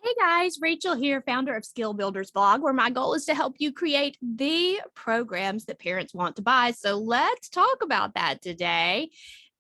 Hey guys, Rachel here, founder of Skill Builders Blog, where my goal is to help you create the programs that parents want to buy. So let's talk about that today.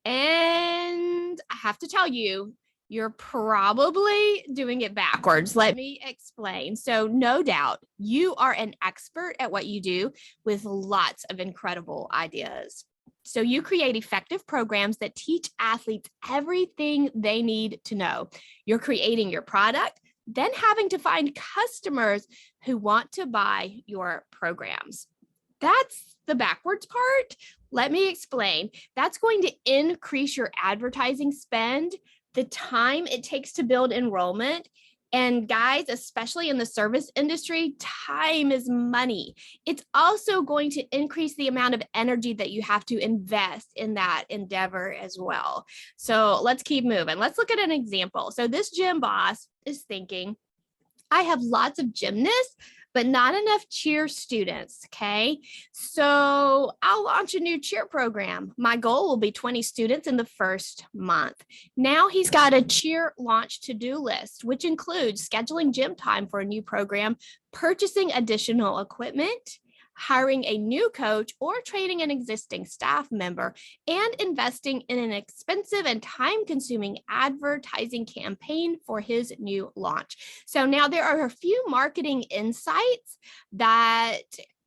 And I have to tell you, you're probably doing it backwards. Let me explain. So, no doubt, you are an expert at what you do with lots of incredible ideas. So, you create effective programs that teach athletes everything they need to know. You're creating your product, then having to find customers who want to buy your programs. That's the backwards part. Let me explain. That's going to increase your advertising spend, the time it takes to build enrollment. And guys, especially in the service industry, time is money. It's also going to increase the amount of energy that you have to invest in that endeavor as well. So let's keep moving. Let's look at an example. So this gym boss is thinking, I have lots of gymnasts, but not enough cheer students. Okay. So I'll launch a new cheer program. My goal will be 20 students in the first month. Now he's got a cheer launch to-do list, which includes scheduling gym time for a new program, purchasing additional equipment, hiring a new coach, or training an existing staff member, and investing in an expensive and time-consuming advertising campaign for his new launch. So now there are a few marketing insights that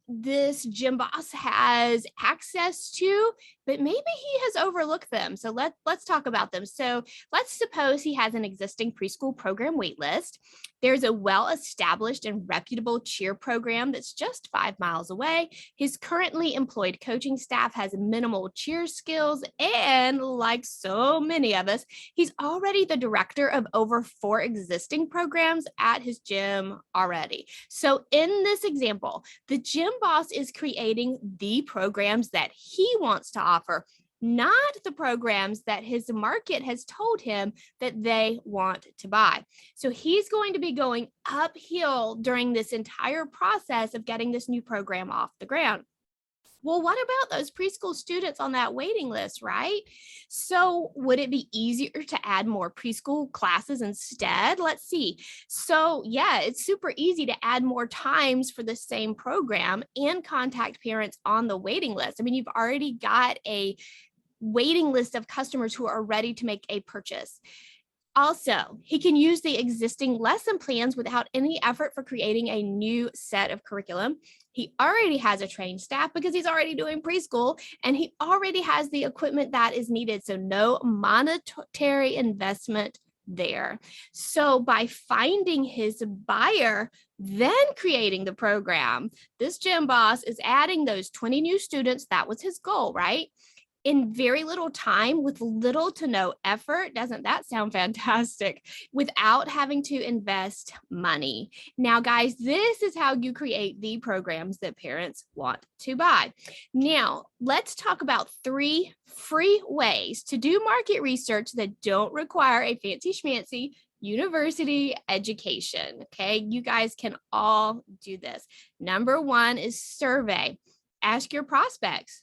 this gym boss has access to, but maybe he has overlooked them. So let's talk about them. So let's suppose he has an existing preschool program waitlist. There's a well-established and reputable cheer program that's just 5 miles away. His currently employed coaching staff has minimal cheer skills, and like so many of us, he's already the director of over 4 existing programs at his gym already. So in this example, the gym boss is creating the programs that he wants to offer, not the programs that his market has told him that they want to buy. So he's going to be going uphill during this entire process of getting this new program off the ground. Well, what about those preschool students on that waiting list, right? So would it be easier to add more preschool classes instead? Let's see. So yeah, it's super easy to add more times for the same program and contact parents on the waiting list. I mean, you've already got a waiting list of customers who are ready to make a purchase. Also, he can use the existing lesson plans without any effort for creating a new set of curriculum. He already has a trained staff because he's already doing preschool, and he already has the equipment that is needed. So no monetary investment there. So by finding his buyer, then creating the program, this gym boss is adding those 20 new students. That was his goal, right? In very little time with little to no effort. Doesn't that sound fantastic? Without having to invest money. Now, guys, this is how you create the programs that parents want to buy. Now, let's talk about 3 free ways to do market research that don't require a fancy schmancy university education. Okay, you guys can all do this. Number 1 is survey. Ask your prospects.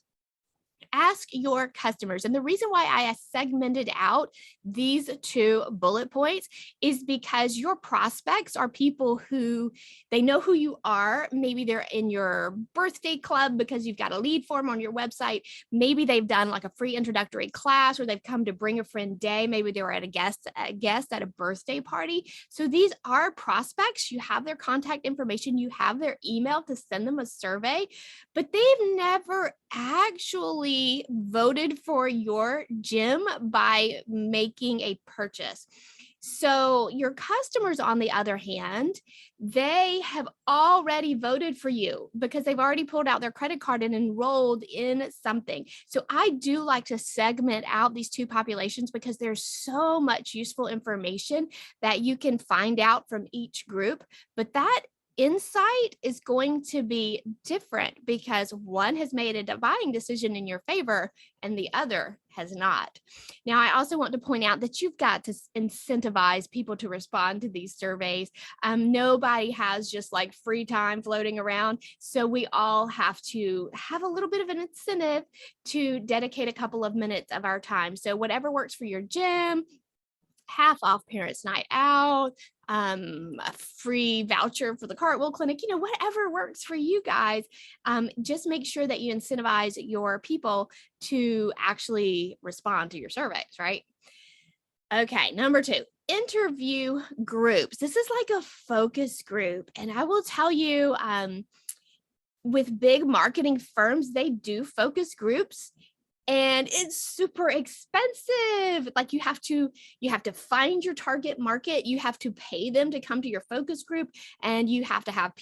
Ask your customers. And the reason why I segmented out these 2 bullet points is because your prospects are people who they know who you are. Maybe they're in your birthday club because you've got a lead form on your website. Maybe they've done like a free introductory class, or they've come to Bring a Friend Day. Maybe they were at a guest at a birthday party. So these are prospects. You have their contact information. You have their email to send them a survey, but they've never actually voted for your gym by making a purchase. So your customers, on the other hand, they have already voted for you because they've already pulled out their credit card and enrolled in something. So I do like to segment out these 2 populations because there's so much useful information that you can find out from each group. But that insight is going to be different because one has made a buying decision in your favor and the other has not. Now, I also want to point out that you've got to incentivize people to respond to these surveys. Nobody has just like free time floating around. So we all have to have a little bit of an incentive to dedicate a couple of minutes of our time. So whatever works for your gym, half off parents' night out, a free voucher for the cartwheel clinic, whatever works for you guys. Just make sure that you incentivize your people to actually respond to your surveys, right? Okay, number 2, interview groups. This is like a focus group. And I will tell you, with big marketing firms, they do focus groups. And it's super expensive. Like you have to find your target market. You have to pay them to come to your focus group, and you have to have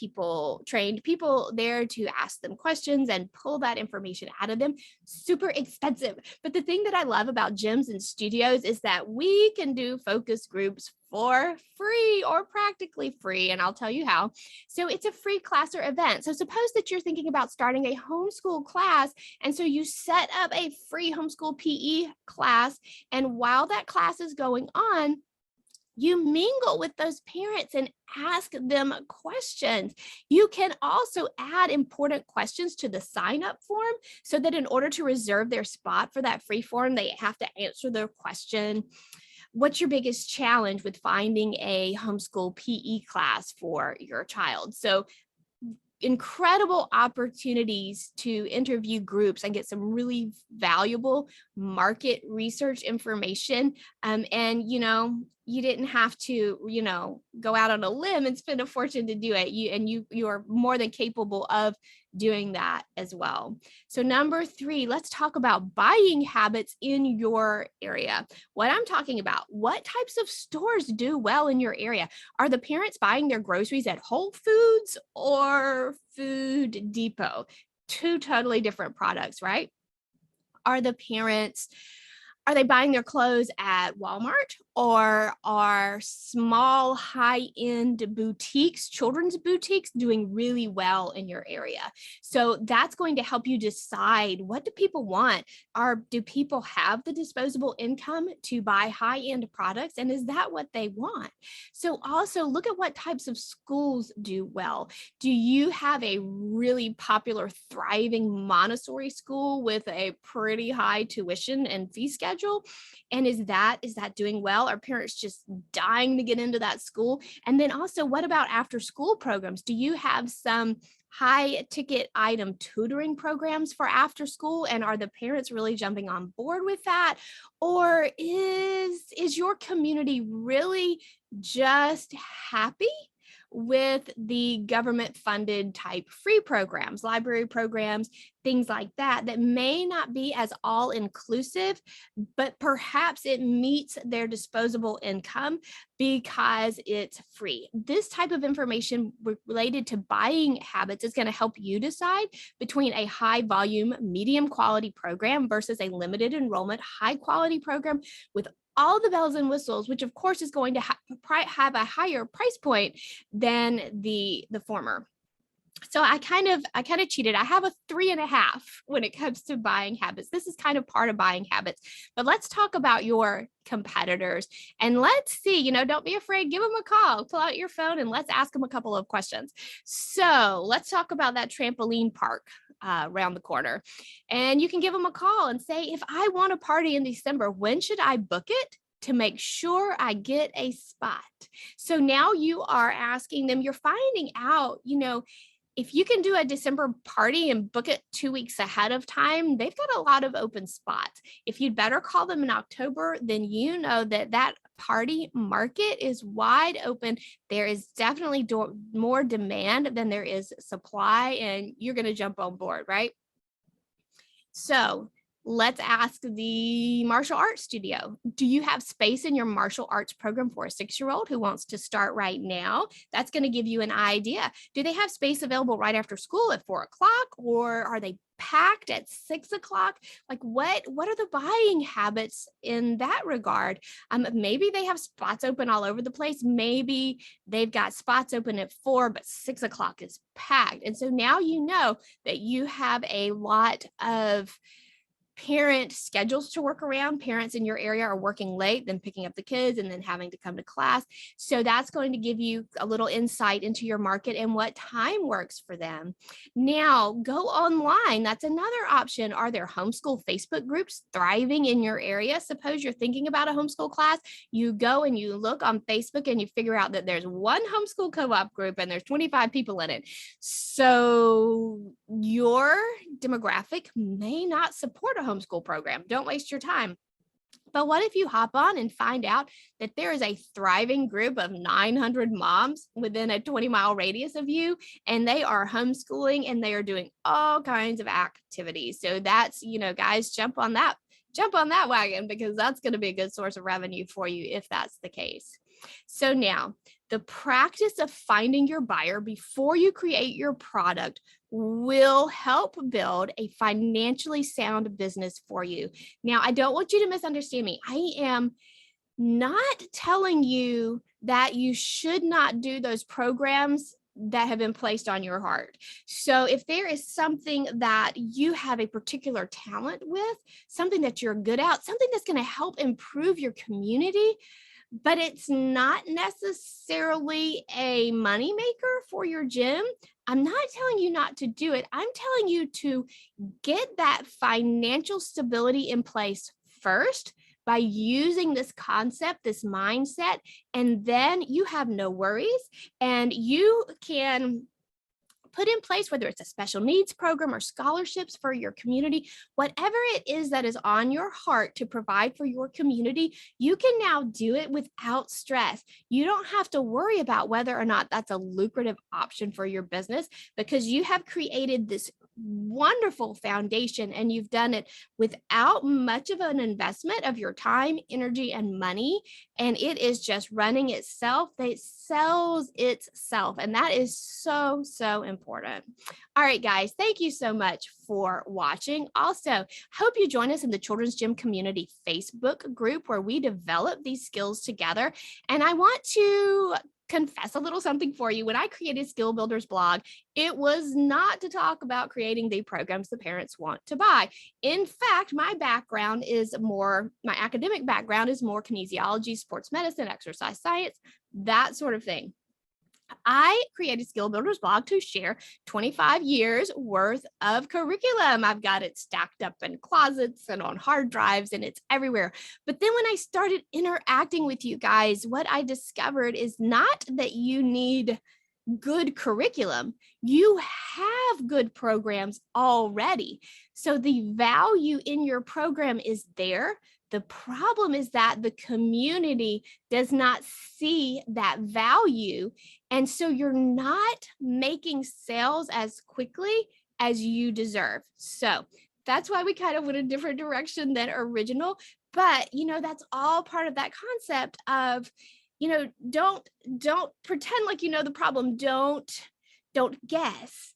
trained people there to ask them questions and pull that information out of them. Super expensive. But the thing that I love about gyms and studios is that we can do focus groups for free or practically free. And I'll tell you how. So it's a free class or event. So suppose that you're thinking about starting a homeschool class. And so you set up a free homeschool PE class. And while that class is going on, you mingle with those parents and ask them questions. You can also add important questions to the sign-up form so that in order to reserve their spot for that free form, they have to answer their question. What's your biggest challenge with finding a homeschool PE class for your child? So incredible opportunities to interview groups and get some really valuable market research information. And you didn't have to, go out on a limb and spend a fortune to do it. You are more than capable of doing that as well. So number 3, let's talk about buying habits in your area. What I'm talking about, what types of stores do well in your area? Are the parents buying their groceries at Whole Foods or Food Depot? 2 totally different products, right? Are they buying their clothes at Walmart, or are small high-end boutiques, children's boutiques, doing really well in your area? So that's going to help you decide, what do people want? Do people have the disposable income to buy high-end products? And is that what they want? So also look at what types of schools do well. Do you have a really popular, thriving Montessori school with a pretty high tuition and fee schedule? And is that doing well? Are parents just dying to get into that school? And then also, what about after school programs? Do you have some high ticket item tutoring programs for after school? And are the parents really jumping on board with that? Or is your community really just happy with the government funded type free programs, library programs, things like that may not be as all inclusive, but perhaps it meets their disposable income because it's free? This type of information related to buying habits is going to help you decide between a high volume, medium quality program versus a limited enrollment, high quality program with all the bells and whistles, which of course is going to have a higher price point than the former. So I kind of cheated. I have a 3.5 when it comes to buying habits. This is kind of part of buying habits, but let's talk about your competitors and let's see, don't be afraid, give them a call, pull out your phone and let's ask them a couple of questions. So let's talk about that trampoline park around the corner, and you can give them a call and say, if I want a party in December, when should I book it to make sure I get a spot? So now you are asking them, you're finding out, if you can do a December party and book it 2 weeks ahead of time, they've got a lot of open spots. If you'd better call them in October, then you know that party market is wide open. There is definitely more demand than there is supply, and you're going to jump on board, right? So let's ask the martial arts studio. Do you have space in your martial arts program for a 6-year-old who wants to start right now? That's going to give you an idea. Do they have space available right after school at 4 o'clock, or are they packed at 6 o'clock? Like what are the buying habits in that regard? Maybe they have spots open all over the place. Maybe they've got spots open at 4, but 6 o'clock is packed. And so now you know that you have a lot of parent schedules to work around. Parents in your area are working late, then picking up the kids and then having to come to class. So that's going to give you a little insight into your market and what time works for them. Now, go online. That's another option. Are there homeschool Facebook groups thriving in your area? Suppose you're thinking about a homeschool class. You go and you look on Facebook and you figure out that there's one homeschool co-op group and there's 25 people in it. So your demographic may not support a homeschool program. Don't waste your time. But what if you hop on and find out that there is a thriving group of 900 moms within a 20-mile radius of you, and they are homeschooling and they are doing all kinds of activities. So that's, guys, jump on that wagon, because that's going to be a good source of revenue for you if that's the case. So now, the practice of finding your buyer before you create your product will help build a financially sound business for you. Now, I don't want you to misunderstand me. I am not telling you that you should not do those programs that have been placed on your heart. So if there is something that you have a particular talent with, something that you're good at, something that's going to help improve your community, but it's not necessarily a moneymaker for your gym, I'm not telling you not to do it. I'm telling you to get that financial stability in place first by using this concept, this mindset, and then you have no worries and you can put in place, whether it's a special needs program or scholarships for your community, whatever it is that is on your heart to provide for your community, you can now do it without stress. You don't have to worry about whether or not that's a lucrative option for your business, because you have created this wonderful foundation and you've done it without much of an investment of your time, energy, and money. And it is just running itself. It sells itself. And that is so, so important. All right, guys, thank you so much for watching. Also, hope you join us in the Children's Gym Community Facebook group where we develop these skills together. And I want to confess a little something for you. When I created Skill Builders blog, it was not to talk about creating the programs the parents want to buy. In fact, my academic background is more kinesiology, sports medicine, exercise science, that sort of thing. I created Skill Builders blog to share 25 years worth of curriculum. I've got it stacked up in closets and on hard drives, and it's everywhere. But then when I started interacting with you guys, what I discovered is not that you need good curriculum. You have good programs already. So the value in your program is there. The problem is that the community does not see that value. And so you're not making sales as quickly as you deserve. So that's why we kind of went a different direction than original. But, that's all part of that concept of, don't pretend like you know the problem. Don't guess.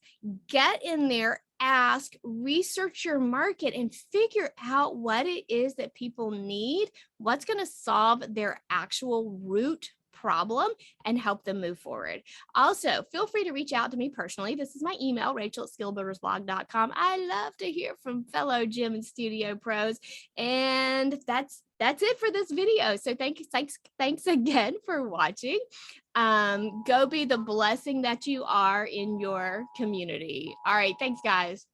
Get in there, ask, research your market, and figure out what it is that people need, what's going to solve their actual root problem and help them move forward. Also, feel free to reach out to me personally. This is my email, rachel@skillbuildersblog.com. I love to hear from fellow gym and studio pros. And that's it for this video. So thanks again for watching. Go be the blessing that you are in your community. All right, thanks guys.